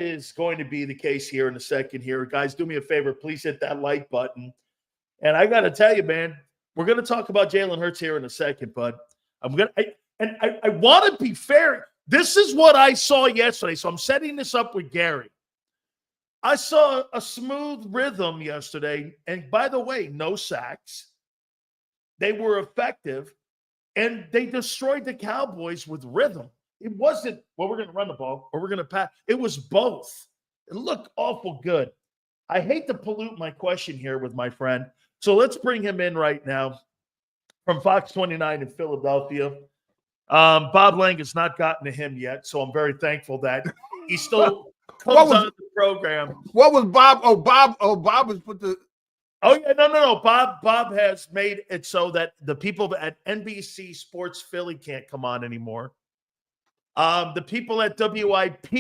is going to be the case here in a second here. Guys, do me a favor. Please hit that like button. And I got to tell you, man, we're going to talk about Jalen Hurts here in a second, but I want to be fair. This is what I saw yesterday. So I'm setting this up with Garry. I saw a smooth rhythm yesterday. And by the way, no sacks. They were effective. And they destroyed the Cowboys with rhythm. It wasn't, well, we're going to run the ball or we're going to pass. It was both. It looked awful good. I hate to pollute my question here with my friend. So let's bring him in right now from Fox 29 in Philadelphia. Bob Lang has not gotten to him yet, so I'm very thankful that he still comes on the program. What was Bob? Bob was put the. Oh, yeah, no. Bob has made it so that the people at NBC Sports Philly can't come on anymore. The people at WIP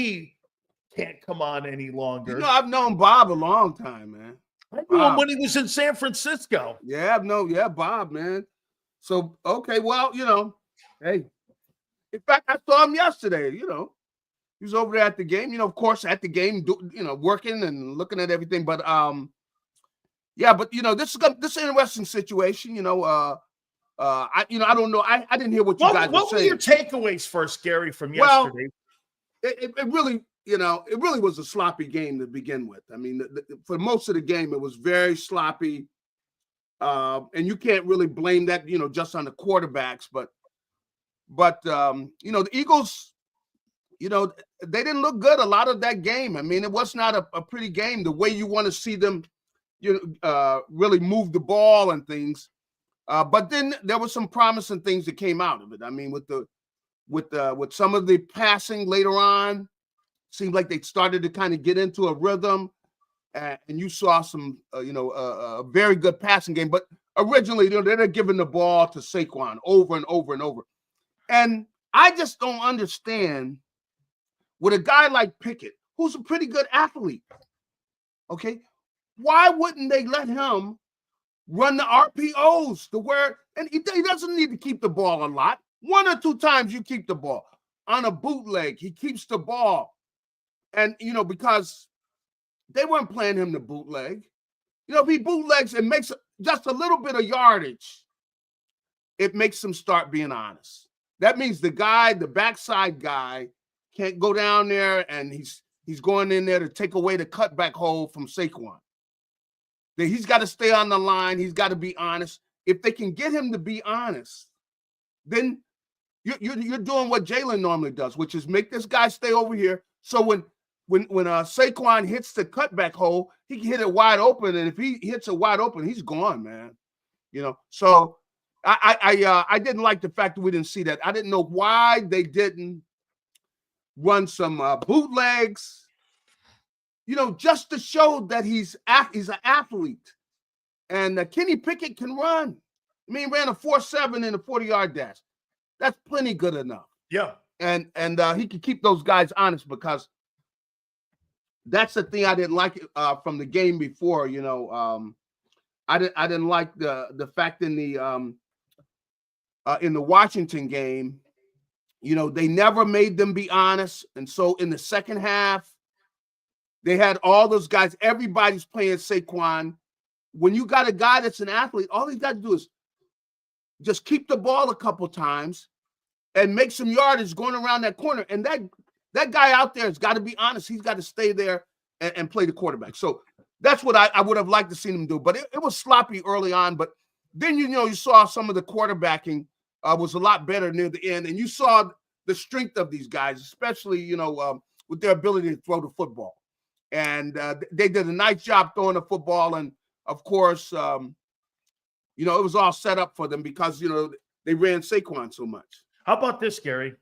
can't come on any longer. You know, I've known Bob a long time, man. I knew him when he was in San Francisco. Yeah, Bob, man. So, okay, well, you know, hey. In fact, I saw him yesterday, you know. He was over there at the game, you know, of course, at the game, working and looking at everything. But, yeah, but, you know, this is an interesting situation, you know. I don't know. I didn't hear what you guys were saying. What were your takeaways first, Garry, from yesterday? Well, it really, you know, it really was a sloppy game to begin with. I mean, for most of the game, it was very sloppy. And you can't really blame that, you know, just on the quarterbacks. But you know, the Eagles, you know, they didn't look good a lot of that game. I mean, it was not a pretty game the way you want to see them, really move the ball and things. But then there were some promising things that came out of it. I mean, with some of the passing later on, seemed like they started to kind of get into a rhythm, and you saw some, a very good passing game. But originally, you know, they're giving the ball to Saquon over and over and over. And I just don't understand with a guy like Pickett, who's a pretty good athlete, okay, why wouldn't they let him run the RPOs to where, and he doesn't need to keep the ball a lot. 1 or 2 times you keep the ball. On a bootleg, he keeps the ball. And, you know, because they weren't playing him to bootleg. You know, if he bootlegs and makes just a little bit of yardage, it makes him start being honest. That means the backside guy can't go down there and he's going in there to take away the cutback hole from Saquon. He's got to stay on the line. He's got to be honest. If they can get him to be honest, then you're doing what Jalen normally does, which is make this guy stay over here. So when Saquon hits the cutback hole, he can hit it wide open, and if he hits it wide open, he's gone, man. You know. So I didn't like the fact that we didn't see that. I didn't know why they didn't run some bootlegs. You know, just to show that he's an athlete. And Kenny Pickett can run. I mean, he ran a 4.7 in a 40-yard dash. That's plenty good enough. Yeah. And he can keep those guys honest, because that's the thing I didn't like from the game before. You know, I didn't like the fact in the Washington game, you know, they never made them be honest. And so in the second half, they had all those guys. Everybody's playing Saquon. When you got a guy that's an athlete, all he's got to do is just keep the ball a couple times and make some yardage going around that corner. And that guy out there has got to be honest. He's got to stay there and play the quarterback. So that's what I would have liked to see him do. But it was sloppy early on. But then, you know, you saw some of the quarterbacking was a lot better near the end. And you saw the strength of these guys, especially, you know, with their ability to throw the football. And they did a nice job throwing the football. And, of course, you know, it was all set up for them because, you know, they ran Saquon so much. How about this, Garry?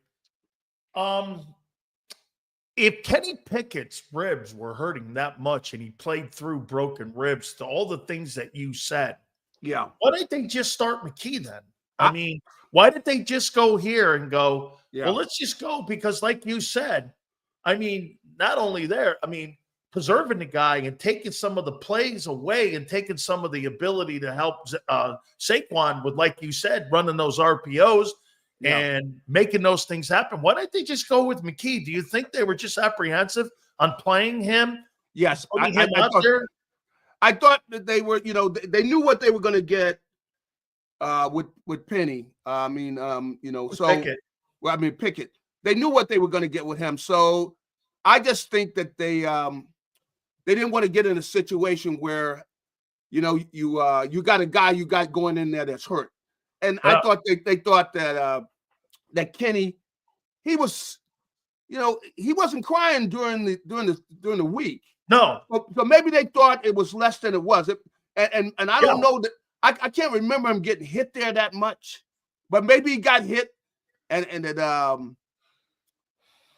If Kenny Pickett's ribs were hurting that much and he played through broken ribs to all the things that you said, yeah, why didn't they just start McKee then? I mean, why did they just go here and go, well, let's just go? Because like you said, I mean, not only there, I mean, preserving the guy and taking some of the plays away and taking some of the ability to help Saquon with, like you said, running those RPOs and making those things happen. Why didn't they just go with McKee? Do you think they were just apprehensive on playing him. Yes, putting him out there. I thought that they were, they knew what they were going to get with Penny. Pickett. They knew what they were going to get with him. So I just think that they didn't want to get in a situation where, you got a guy you got going in there that's hurt. And I thought they thought that Kenny, he was, he wasn't crying during the week. No. So maybe they thought it was less than it was. And I don't know that I can't remember him getting hit there that much, but maybe he got hit and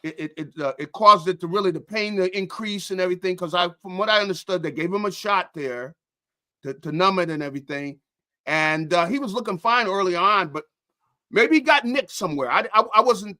it caused it to really the pain to increase and everything. Because from what I understood, they gave him a shot there to numb it and everything, and he was looking fine early on, but maybe he got nicked somewhere. I wasn't.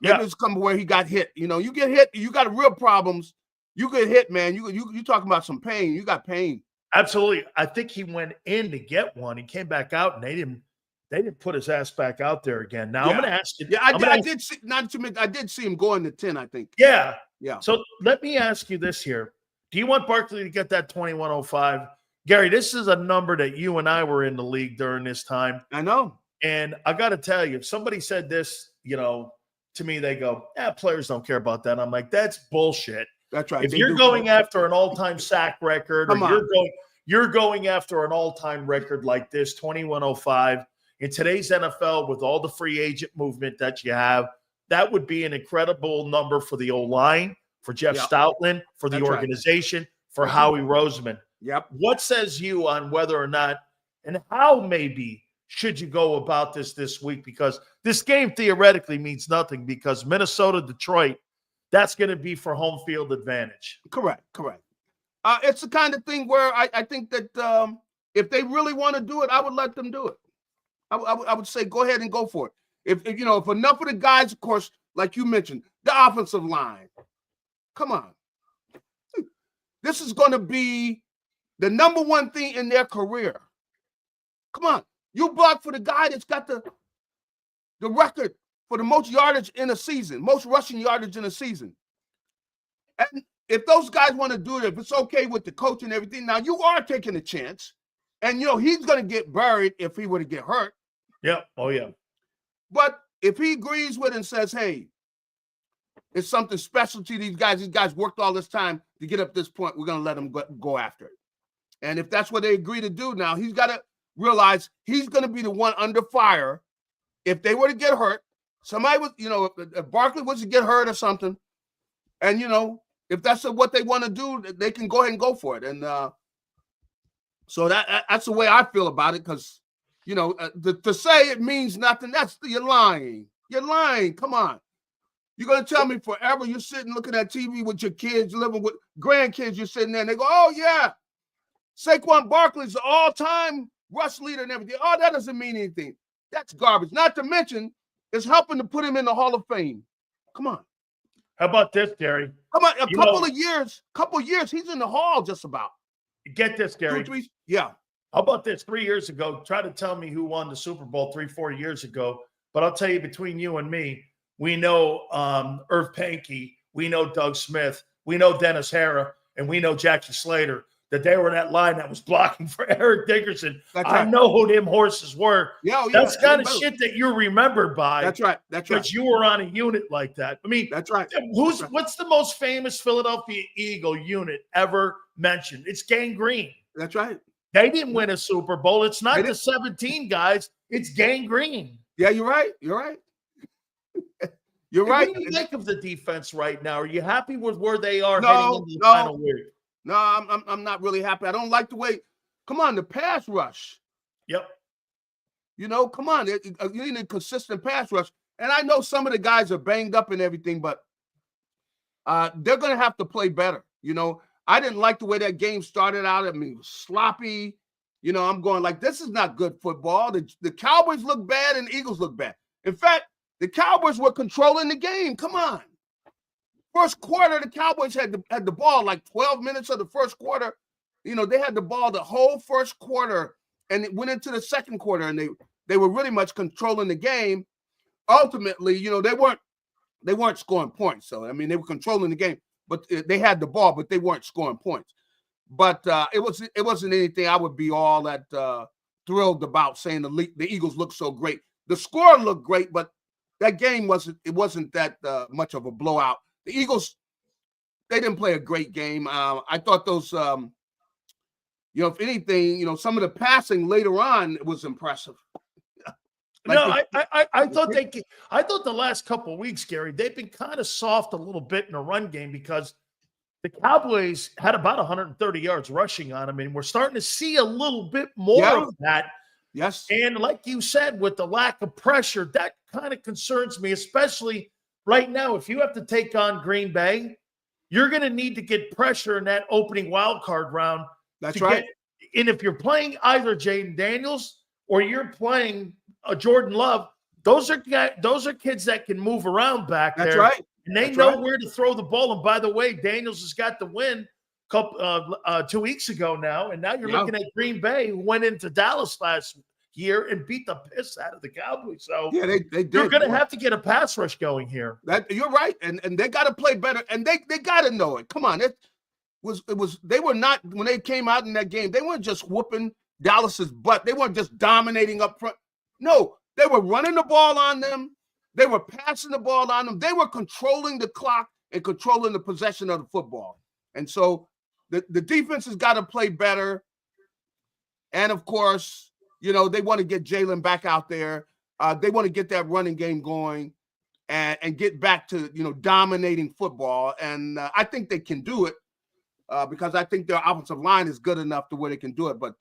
Maybe it's come where he got hit. You get hit, you got real problems. You get hit, man. You talking about some pain. You got pain. Absolutely. I think he went in to get one. He came back out, and they didn't put his ass back out there again. Now I'm going to ask you. Yeah, I did see. Not to mention, I did see him go in the 10. I think. Yeah. Yeah. So let me ask you this here: do you want Barkley to get that 2105? Gary, this is a number that you and I were in the league during this time. I know. And I got to tell you, if somebody said this, to me, they go, players don't care about that. I'm like, that's bullshit. That's right. If you're going after an all-time sack record, you're going after an all-time record like this, 2105, in today's NFL with all the free agent movement that you have, that would be an incredible number for the O-line, for Jeff Stoutland, for the organization, for Howie Roseman. Yep. What says you on whether or not and how maybe should you go about this week? Because this game theoretically means nothing because Minnesota, Detroit, that's going to be for home field advantage. Correct. It's the kind of thing where I think that if they really want to do it, I would let them do it. I would say go ahead and go for it. If enough of the guys, of course, like you mentioned, the offensive line, come on. This is going to be the number one thing in their career. Come on. You block for the guy that's got the record for the most yardage in a season, most rushing yardage in a season. And if those guys want to do it, if it's okay with the coach and everything, now you are taking a chance. And, he's going to get buried if he were to get hurt. Yeah. Oh, yeah. But if he agrees with it and says, hey, it's something special to these guys worked all this time to get up this point, we're going to let them go after it. And if that's what they agree to do now, he's got to realize he's going to be the one under fire. If they were to get hurt, somebody was, if Barkley was to get hurt or something, and, if that's what they want to do, they can go ahead and go for it. And so that's the way I feel about it because, to say it means nothing, you're lying. You're lying. Come on. You're going to tell me forever you're sitting looking at TV with your kids, living with grandkids, you're sitting there and they go, oh, yeah, Saquon Barkley's the all-time rush leader and everything. Oh, that doesn't mean anything. That's garbage. Not to mention, it's helping to put him in the Hall of Fame. Come on. How about this, Gary? Come on, a couple of years, he's in the Hall just about. Get this, Gary. 2, 3, yeah. How about this? 3 years ago, try to tell me who won the Super Bowl 3-4 years ago. But I'll tell you, between you and me, we know Irv Pankey, we know Doug Smith, we know Dennis Hara, and we know Jackie Slater, that they were in that line that was blocking for Eric Dickerson. That's right. I know who them horses were. Yeah, that's kind of shit that you're remembered by. That's right. Because you were on a unit like that. I mean, that's right. What's the most famous Philadelphia Eagle unit ever mentioned? It's Gang Green. That's right. They didn't win a Super Bowl. It's not the 17 guys. It's Gang Green. Yeah, you're right. You're right. You're right. What do you think of the defense right now? Are you happy with where they are heading into the final week? No, I'm not really happy. I don't like the way. Come on, the pass rush. Yep. Come on. You need a consistent pass rush. And I know some of the guys are banged up and everything, but they're going to have to play better. I didn't like the way that game started out. I mean, it was sloppy. I'm going like, this is not good football. The Cowboys look bad and the Eagles look bad. In fact, the Cowboys were controlling the game. Come on. First quarter, the Cowboys had the ball like 12 minutes of the first quarter. They had the ball the whole first quarter, and it went into the second quarter, and they were really much controlling the game. Ultimately, they weren't scoring points. So, I mean, they were controlling the game. but they had the ball, but they weren't scoring points. But it wasn't anything I would be all that thrilled about, saying the Eagles look so great. The score looked great, but that game wasn't that much of a blowout. The Eagles, they didn't play a great game. I thought those, if anything, some of the passing later on was impressive. I thought the last couple of weeks, Gary, they've been kind of soft a little bit in the run game because the Cowboys had about 130 yards rushing on them, and we're starting to see a little bit more of that. Yes. And like you said, with the lack of pressure, that kind of concerns me, especially right now. If you have to take on Green Bay, you're going to need to get pressure in that opening wild card round. That's right. And if you're playing either Jaden Daniels or you're playing Jordan Love, those are kids that can move around back there. That's right. And they know where to throw the ball. And by the way, Daniels has got the win 2 weeks ago now. And now you're looking at Green Bay, who went into Dallas last year and beat the piss out of the Cowboys. So yeah, they did. You're going to have to get a pass rush going here. You're right. And they got to play better. And they got to know it. Come on. They were not, when they came out in that game, they weren't just whooping Dallas's butt. They weren't just dominating up front. No, they were running the ball on them. They were passing the ball on them. They were controlling the clock and controlling the possession of the football. And so the defense has got to play better. And, of course, they want to get Jalen back out there. They want to get that running game going and get back to, dominating football. And I think they can do it because I think their offensive line is good enough to where they can do it. But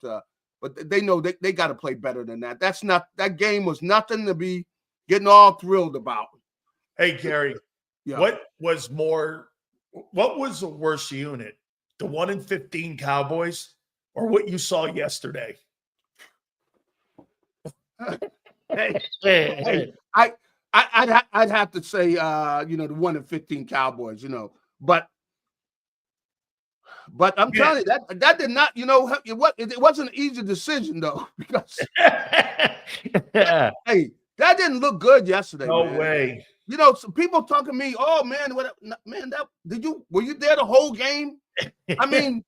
they know they got to play better than that. That game was nothing to be getting all thrilled about. Hey, Gary, what was the worst unit? The 1-15 Cowboys or what you saw yesterday? I'd have to say, the 1-15 Cowboys, but I'm telling you that did not, it wasn't an easy decision though, because hey, that didn't look good yesterday. No man. way. Some people talking to me, oh man, were you there the whole game? I mean,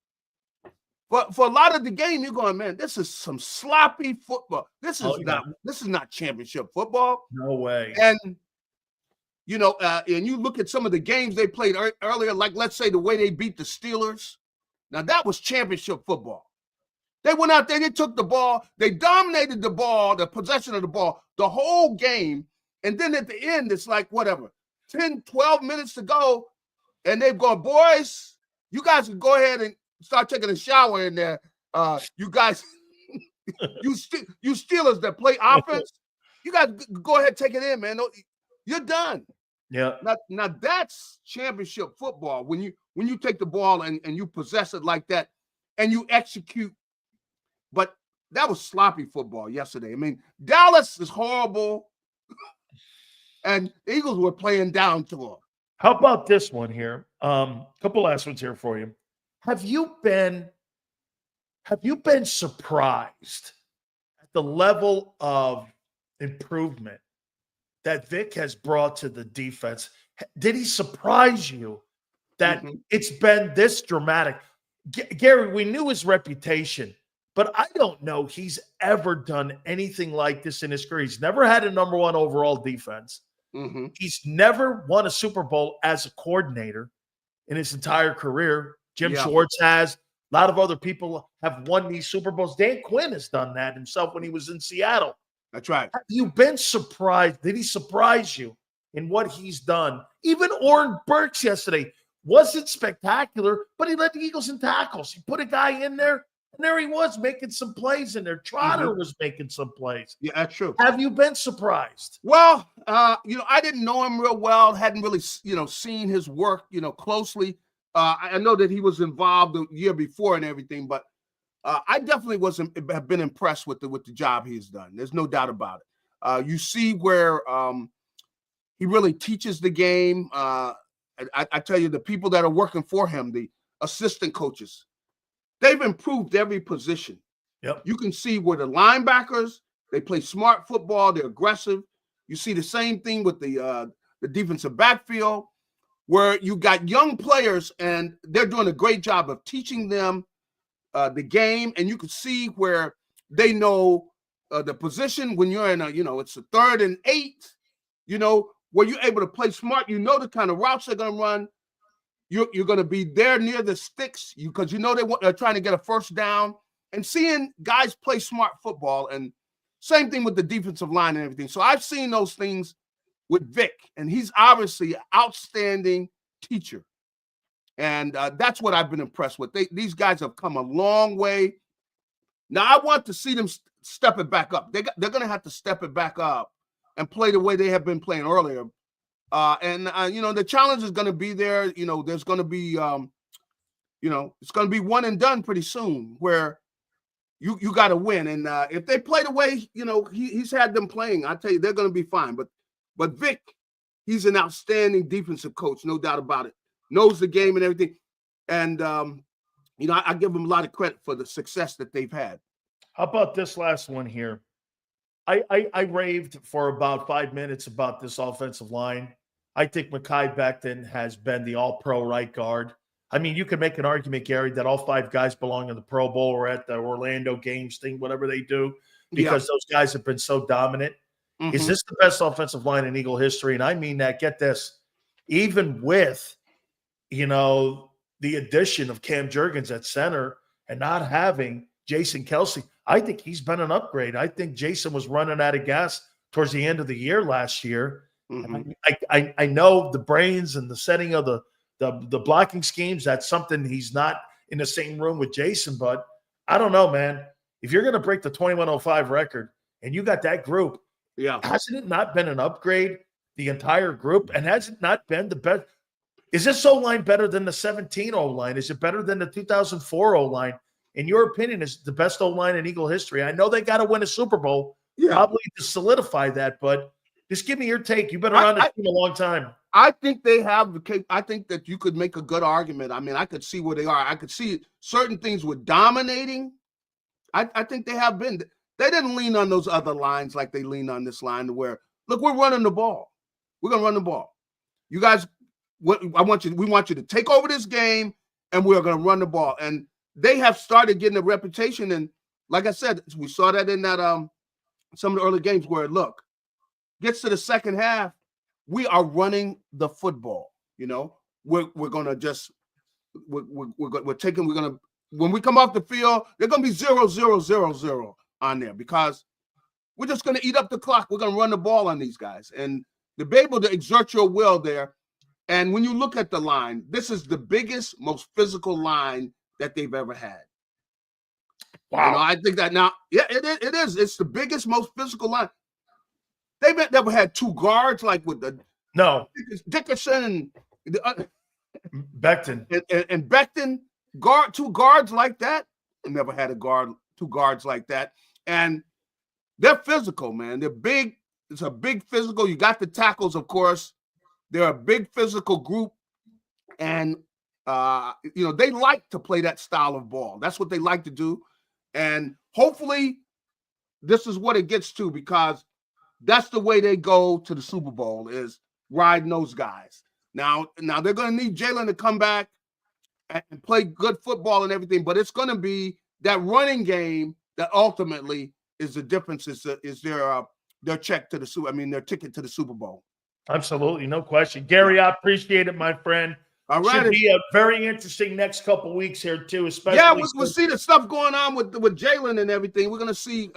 for a lot of the game, you're going, man, this is some sloppy football. This is not championship football. No way. And and you look at some of the games they played earlier, like let's say the way they beat the Steelers. Now that was championship football. They went out there, they took the ball, they dominated the ball, the possession of the ball, the whole game. And then at the end, it's like, whatever, 10, 12 minutes to go. And they've gone, boys, you guys can go ahead and start taking a shower in there. You guys, you Steelers that play offense, you guys go ahead and take it in, man. You're done. Yeah. Now that's championship football. When you take the ball and you possess it like that and you execute. But that was sloppy football yesterday. I mean, Dallas is horrible. And the Eagles were playing down to them. How about this one here? Couple last ones here for you. Have you been surprised at the level of improvement that Vic has brought to the defense? Did he surprise you that it's been this dramatic? Gary, we knew his reputation, but I don't know he's ever done anything like this in his career. He's never had a number one overall defense. Mm-hmm. He's never won a Super Bowl as a coordinator in his entire career. Jim Schwartz has. A lot of other people have won these Super Bowls. Dan Quinn has done that himself when he was in Seattle. That's right. Have you been surprised? Did he surprise you in what he's done? Even Oren Burks yesterday wasn't spectacular, but he led the Eagles in tackles. He put a guy in there, and there he was making some plays in there. Trotter was making some plays. Yeah, that's true. Have you been surprised? Well, I didn't know him real well, hadn't really, seen his work, closely. I know that he was involved the year before and everything, but I definitely have been impressed with the job he's done. There's no doubt about it. You see where he really teaches the game. I tell you, the people that are working for him, the assistant coaches, they've improved every position. Yep. You can see where the linebackers, they play smart football, they're aggressive. You see the same thing with the defensive backfield. where you got young players and they're doing a great job of teaching them the game, and you can see where they know the position when you're in it's a 3rd and 8, where you're able to play smart. You know the kind of routes they're going to run. You're going to be there near the sticks because they're trying to get a first down, and seeing guys play smart football. And same thing with the defensive line and everything. So I've seen those things with Vic, and he's obviously an outstanding teacher. And that's what I've been impressed with. These guys have come a long way. Now I want to see them step it back up. They're going to have to step it back up and play the way they have been playing earlier. The challenge is going to be there. There's going to be, it's going to be one and done pretty soon where you got to win. And if they play the way, he's had them playing, I tell you, they're going to be fine. But Vic, he's an outstanding defensive coach, no doubt about it. Knows the game and everything. And, I give him a lot of credit for the success that they've had. How about this last one here? I raved for about 5 minutes about this offensive line. I think Mekhi Becton has been the all-pro right guard. I mean, you can make an argument, Gary, that all 5 guys belong in the Pro Bowl or at the Orlando Games thing, whatever they do, because those guys have been so dominant. Mm-hmm. Is this the best offensive line in Eagle history? And I mean that, get this, even with, the addition of Cam Jurgens at center and not having Jason Kelce, I think he's been an upgrade. I think Jason was running out of gas towards the end of the year last year. Mm-hmm. I know the brains and the setting of the blocking schemes, that's something he's not in the same room with Jason, but I don't know, man. If you're going to break the 2105 record and you got that group, hasn't it not been an upgrade, the entire group? And has it not been the best? Is this O-line better than the 17 O-line? Is it better than the 2004 O-line? In your opinion, is the best O-line in Eagle history? I know they got to win a Super Bowl, probably to solidify that, but just give me your take. You've been around the team a long time. I think they have – I think that you could make a good argument. I mean, I could see where they are. I could see certain things were dominating. I think they have been. They didn't lean on those other lines like they lean on this line to where, look, we're running the ball. We're going to run the ball. You guys – we want you to take over this game, and we're going to run the ball. And they have started getting a reputation. And like I said, we saw that in that some of the early games where, look, gets to the second half, we are running the football. We're going to just we're going to when we come off the field, they're going to be 0-0-0-0 on there because we're just going to eat up the clock. We're going to run the ball on these guys, and to be able to exert your will there. And when you look at the line, this is the biggest, most physical line that they've ever had. Wow. I think that now, it is. It's the biggest, most physical line. They've never had 2 guards like with Dickerson and Becton. And Becton, 2 guards like that. They never had 2 guards like that. And they're physical, man. They're big. It's a big physical. You got the tackles, of course. They're a big physical group, and they like to play that style of ball. That's what they like to do, and hopefully, this is what it gets to because that's the way they go to the Super Bowl is riding those guys. Now they're going to need Jalen to come back and play good football and everything, but it's going to be that running game that ultimately is the difference. Is their check to their ticket to the Super Bowl. Absolutely, no question. Gary, I appreciate it, my friend. All right. Should be a very interesting next couple weeks here, too, especially. Yeah, we'll see the stuff going on with Jalen and everything. We're going to see,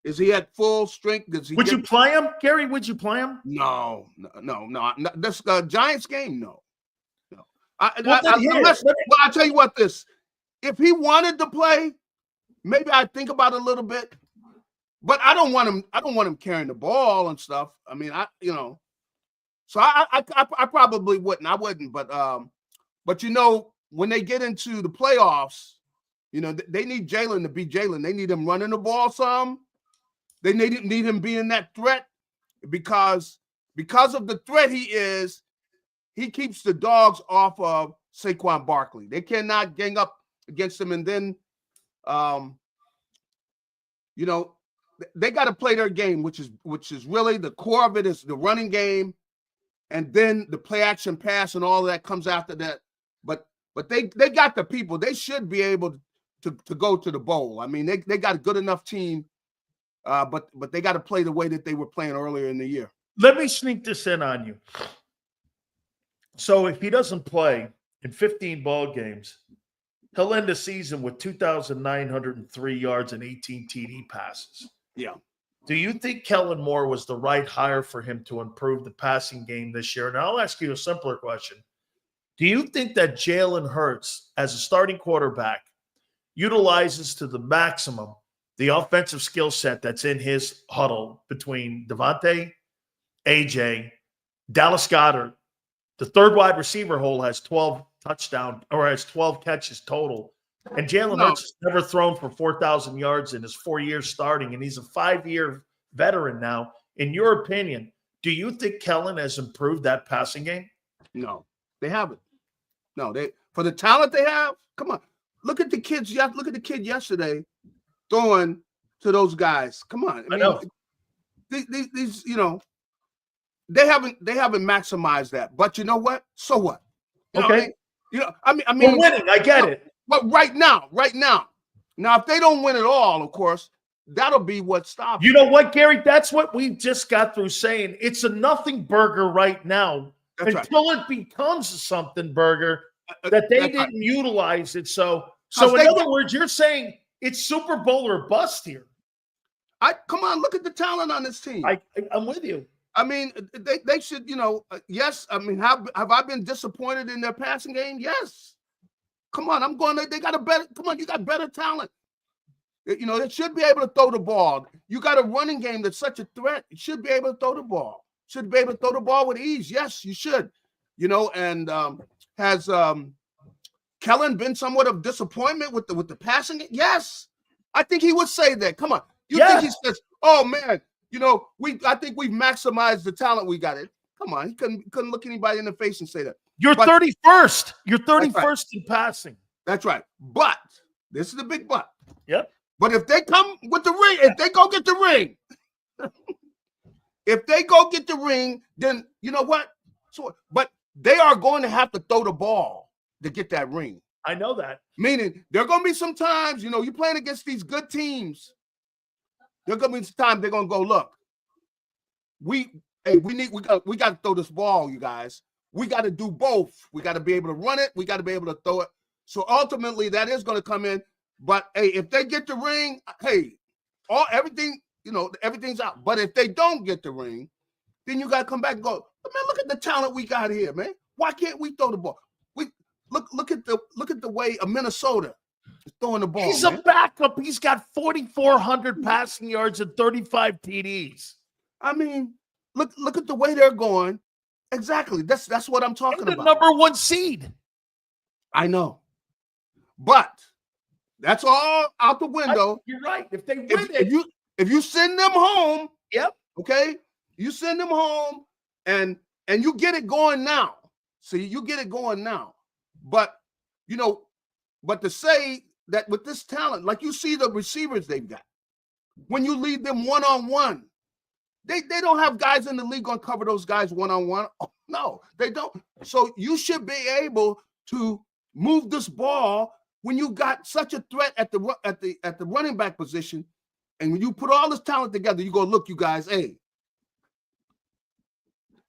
is he at full strength? Would you play him, Gary? Would you play him? No. This Giants game, no. I'll tell you what, if he wanted to play, maybe I'd think about it a little bit. But I don't want him carrying the ball and stuff. I mean, so I probably wouldn't. I wouldn't. But when they get into the playoffs, they need Jalen to be Jalen. They need him running the ball some. They need him being that threat because of the threat he is. He keeps the dogs off of Saquon Barkley. They cannot gang up against him, and then, they got to play their game, which is really the core of it is the running game, and then the play action pass and all that comes after that. But they got the people. They should be able to go to the bowl. I mean, they got a good enough team, but they got to play the way that they were playing earlier in the year. Let me sneak this in on you. So if he doesn't play in 15 ball games, he'll end the season with 2,903 yards and 18 TD passes. Yeah. Do you think Kellen Moore was the right hire for him to improve the passing game this year? And I'll ask you a simpler question. Do you think that Jalen Hurts, as a starting quarterback, utilizes to the maximum the offensive skill set that's in his huddle between Devontae, AJ, Dallas Goedert? The third wide receiver hole has 12 has 12 catches total. And Jalen Hurts has never thrown for 4,000 yards in his 4 years starting, and he's a 5-year veteran now. In your opinion, do you think Kellen has improved that passing game? No, they haven't. No, for the talent they have, come on. Look at the kids. Look at the kid yesterday throwing to those guys. Come on. I know. These they haven't maximized that. But you know what? So what? Okay. I mean, we're winning. I get it. But right now, now if they don't win it all, of course, that'll be what stops. You know what, Gary? That's what we just got through saying. It's a nothing burger right now until it becomes a something burger that they didn't utilize it. So in other words, you're saying it's Super Bowl or bust here. Come on, look at the talent on this team. I'm with you. I mean, they should, yes. I mean, have I been disappointed in their passing game? Yes. Come on, they got a better, come on, you got better talent. They should be able to throw the ball. You got a running game that's such a threat. You should be able to throw the ball. Should be able to throw the ball with ease. Yes, you should. And has Kellen been somewhat of disappointment with the passing game? Yes. I think he would say that. Come on. You think he says, oh man, I think we've maximized the talent we got. Come on, he couldn't look anybody in the face and say that. You're 31st. You're 31st in passing. That's right. But this is the big but. Yep. But if they come with the ring, if they go get the ring, then you know what? So, but they are going to have to throw the ball to get that ring. I know that. Meaning there are going to be some times, you're playing against these good teams. There are going to be some times they're going to go, look, we got to throw this ball, you guys. We got to do both. We got to be able to run it. We got to be able to throw it. So ultimately, that is going to come in. But hey, if they get the ring, hey, everything's out. But if they don't get the ring, then you got to come back and go, man, look at the talent we got here, man. Why can't we throw the ball? We look at the way of Minnesota is throwing the ball. He's a backup. He's got 4,400 passing yards and 35 TDs. I mean, look at the way they're going. Exactly. That's what I'm talking about. Number 1 seed. I know. But that's all out the window. You're right. If they win if you send them home, yep. Okay, you send them home and you get it going now. See, you get it going now. But to say that with this talent, like you see the receivers they've got, when you lead them one-on-one, they don't have guys in the league going to cover those guys one-on-one. Oh, no, they don't. So you should be able to move this ball when you got such a threat at the running back position, and when you put all this talent together, you go, look, you guys, hey,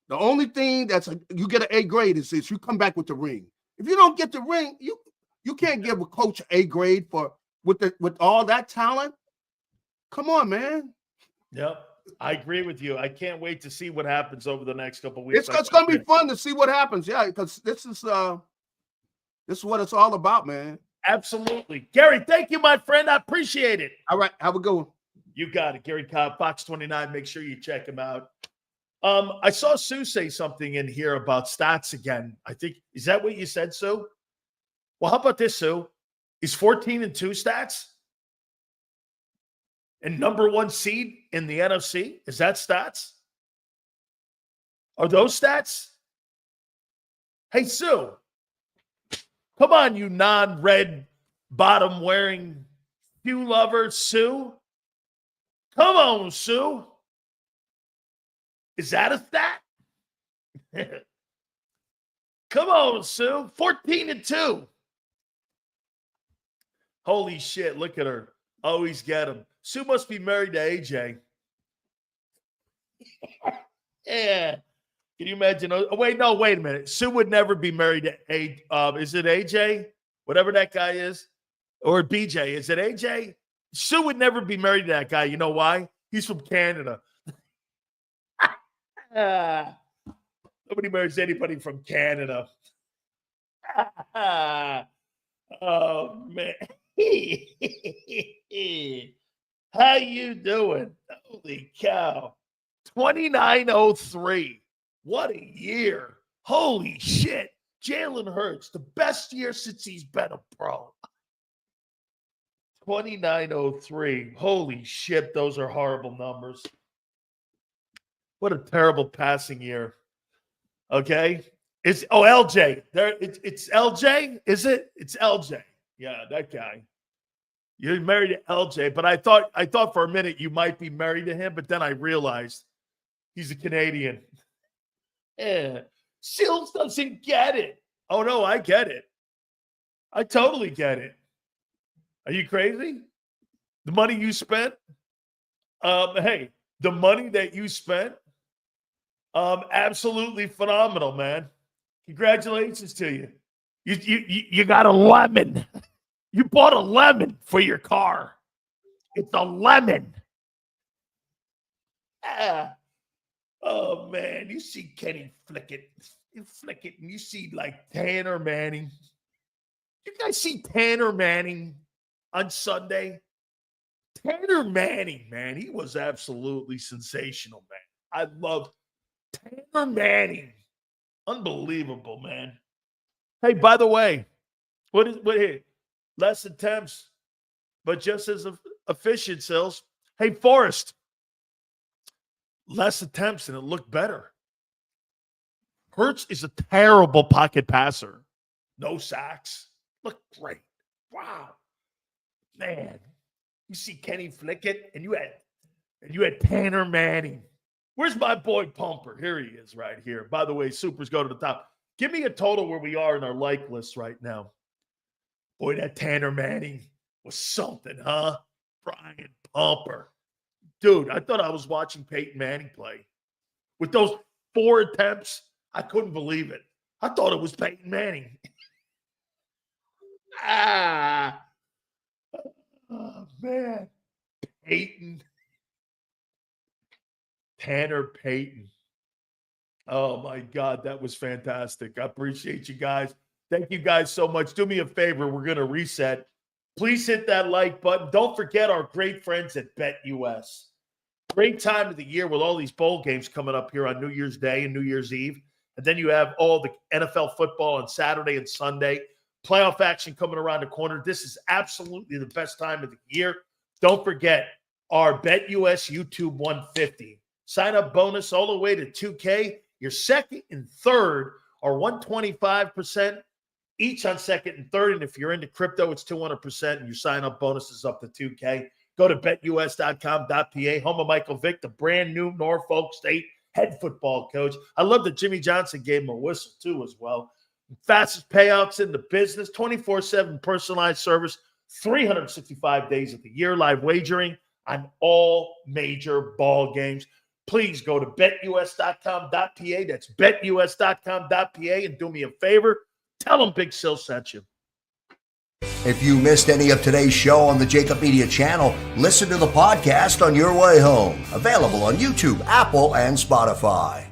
the only thing you get an A grade is you come back with the ring. If you don't get the ring, you can't give a coach an A grade with all that talent. Come on, man. Yep, I agree with you. I can't wait to see what happens over the next couple of weeks. It's going to be fun to see what happens. Yeah, because this is what it's all about, man. Absolutely. Gary, thank you, my friend. I appreciate it. All right. Have a good one. You got it. Gary Cobb, Fox 29. Make sure you check him out. I saw Sue say something in here about stats again. I think, is that what you said, Sue? Well, how about this, Sue? Is 14-2 stats? And number 1 seed in the NFC? Is that stats? Are those stats? Hey, Sue. Come on, you non-red bottom wearing shoe lover, Sue. Come on, Sue. Is that a stat? Come on, Sue. 14-2. Holy shit, look at her. Always get him. Sue must be married to AJ. Yeah. Can you imagine? Oh, wait a minute. Sue would never be married to is it AJ? Whatever that guy is. Or BJ. Is it AJ? Sue would never be married to that guy. You know why? He's from Canada. Nobody marries anybody from Canada. Oh, man. How you doing? Holy cow. 29-03. What a year. Holy shit. Jalen Hurts, the best year since he's been a pro. 29-03. Holy shit, those are horrible numbers. What a terrible passing year. Okay? LJ. It's LJ, is it? It's LJ. Yeah, that guy. You're married to LJ, but I thought for a minute you might be married to him, but then I realized he's a Canadian. Yeah. Sills doesn't get it. Oh, no, I get it. I totally get it. Are you crazy? The money you spent? Hey, the money that you spent? Absolutely phenomenal, man. Congratulations to you. You got a lemon. You bought a lemon for your car. It's a lemon. Oh, man. You see Kenny flick it. You flick it, and you see, like, Tanner Manning. You guys see Tanner Manning on Sunday? Tanner Manning, man. He was absolutely sensational, man. I love Tanner Manning. Unbelievable, man. Hey, by the way, what here? Less attempts, but just as efficient, Sills. Hey, Forrest. Less attempts, and it looked better. Hurts is a terrible pocket passer. No sacks. Looked great. Wow. Man. You see Kenny flick it, and you had Tanner Manning. Where's my boy Pumper? Here he is right here. By the way, Supers go to the top. Give me a total where we are in our like list right now. Boy, that Tanner Manning was something, huh? Brian Pumper. Dude, I thought I was watching Peyton Manning play. With those 4 attempts, I couldn't believe it. I thought it was Peyton Manning. Oh, man. Peyton. Tanner Payton. Oh, my God. That was fantastic. I appreciate you guys. Thank you guys so much. Do me a favor. We're going to reset. Please hit that like button. Don't forget our great friends at BetUS. Great time of the year with all these bowl games coming up here on New Year's Day and New Year's Eve. And then you have all the NFL football on Saturday and Sunday. Playoff action coming around the corner. This is absolutely the best time of the year. Don't forget our BetUS YouTube 150. Sign-up bonus all the way to $2K. Your second and third are 125% each on second and third. And if you're into crypto, it's 200%. And your sign-up bonus is up to $2K. Go to betus.com.pa, home of Michael Vick, the brand new Norfolk State head football coach. I love that Jimmy Johnson gave him a whistle, too, as well. Fastest payouts in the business, 24/7 personalized service, 365 days of the year, live wagering on all major ball games. Please go to betus.com.pa. That's betus.com.pa. And do me a favor, tell them Big Sil sent you. If you missed any of today's show on the JAKIB Media channel, listen to the podcast on your way home. Available on YouTube, Apple, and Spotify.